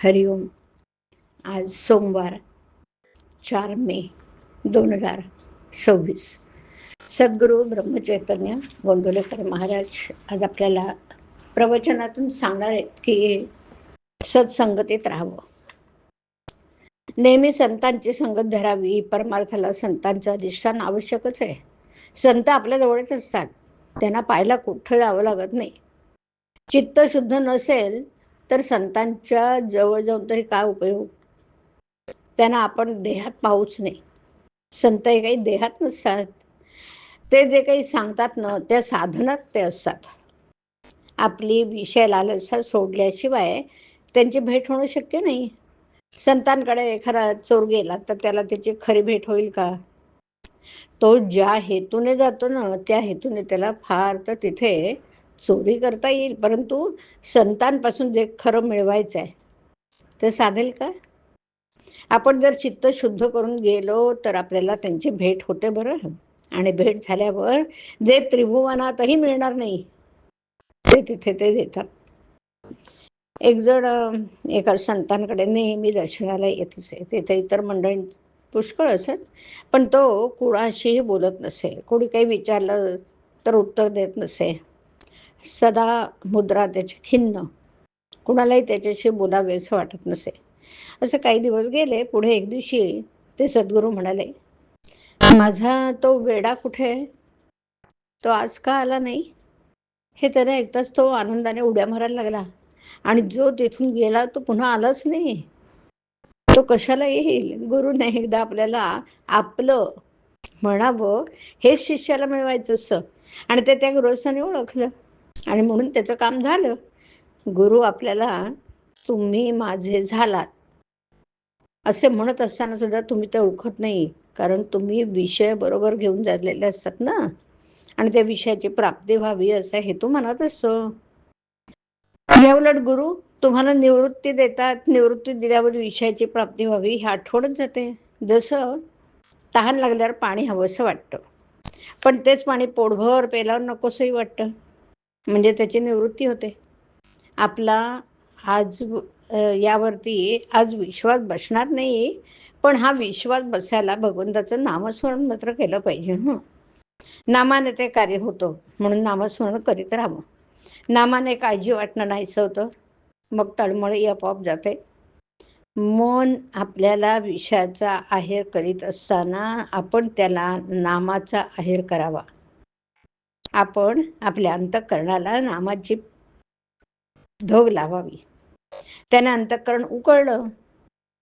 हरिओम. आज सोमवार 4 मे 2026. सद्गुरू ब्रह्मचैतन्य गोंदवलेकर महाराज आज आपल्याला प्रवचनातून सांगणार आहेत की सत्संगतीत राहावं, नेहमी संतांची संगत धरावी. परमार्थाला संतांचं अधिष्ठान आवश्यकच आहे. संत आपल्या जवळच असतात, त्यांना पाहायला कुठं जावं लागत नाही. चित्त शुद्ध नसेल तर संतांच्या जवळ जाऊन तरी काय उपयोग. त्यांना आपण देहात पाहूच नाही. संत हे काही देहात नसतात, ते जे काही सांगतात ना त्या साधनात ते असतात. आपली विषय लालसा सोडल्याशिवाय त्यांची भेट होणं शक्य नाही. संतांकडे एखादा चोर गेला तर त्याला त्याची खरी भेट होईल का? तो ज्या हेतूने जातो ना त्या हेतूने त्याला फार तर तिथे चोरी करता येईल, परंतु संतांपासून जे खरं मिळवायचं आहे ते साधेल का? आपण जर चित्त शुद्ध करून गेलो तर आपल्याला त्यांची भेट होते बरं. आणि भेट झाल्यावर जे त्रिभुवनातही मिळणार नाही ते तिथे ते देतात. एक जण एका संतांकडे नेहमी दर्शनाला येत असे. तिथे इतर मंडळी पुष्कळ असत, पण तो कुणाशीही बोलत नसे. कोणी काही विचारलं तर उत्तर देत नसे. सदा मुद्रा त्याची खिन्न, कुणालाही त्याच्याशी बोलावे असं वाटत नसे. असं काही दिवस गेले. पुढे एक दिवशी ते सद्गुरू म्हणाले, माझा तो वेडा कुठे, तो आज का आला नाही? हे त्याने ऐकताच तो आनंदाने उड्या मारायला लागला. आणि जो तिथून गेला तो पुन्हा आलाच नाही. तो कशाला येईल? गुरुने एकदा आपल्याला आपलं म्हणावं हेच शिष्याला मिळवायचं असं, आणि ते त्या गृहस्थाने ओळखलं आणि म्हणून त्याचं काम झालं. गुरु आपल्याला तुम्ही माझे झालात असे म्हणत असताना सुद्धा तुम्ही ते ओळखत नाही, कारण तुम्ही विषय बरोबर घेऊन झालेले असतात ना, आणि त्या विषयाची प्राप्ती व्हावी असा हेतू मनात असतो. या उलट गुरु तुम्हाला निवृत्ती देतात, निवृत्ती दिल्यावर विषयाची प्राप्ती व्हावी ही आठवणच जाते. जसं तहान लागल्यावर पाणी हवंसं वाटतं, पण तेच पाणी पोटभर प्यायल्यावर नकोसंही वाटतं, म्हणजे त्याची निवृत्ती होते. आपला आज यावरती आज विश्वास बसणार नाही, पण हा विश्वास बसायला भगवंताचं नामस्मरण मात्र केलं पाहिजे. नामाने ते कार्य होतं, म्हणून नामस्मरण करीत राहावं. नामाने काळजी वाटणं नाहीच होतं, मग तळमळ आपोआप जाते. मन आपल्याला विषयाचा आहेर करीत असताना आपण त्याला नामाचा आहेर करावा. आपण आपल्या अंतःकरणाला नामाची धग लावावी. त्याने अंतःकरण उकळलं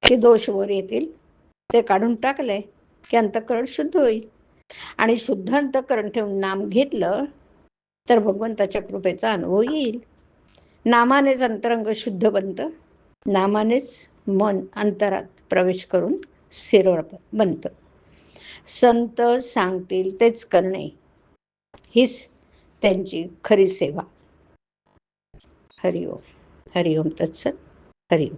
की दोष वर येतील. ते काढून टाकले की अंतःकरण शुद्ध होईल. आणि शुद्ध अंतःकरण ठेवून नाम घेतलं तर भगवंताच्या कृपेचा अनुभव येईल. नामानेच अंतरंग शुद्ध बनतं, नामानेच मन अंतरात प्रवेश करून स्थिर बनतं. संत सांगतील तेच करणे हीच त्यांची खरी सेवा. हरिओम. हरिओम तत्सत. हरिओम.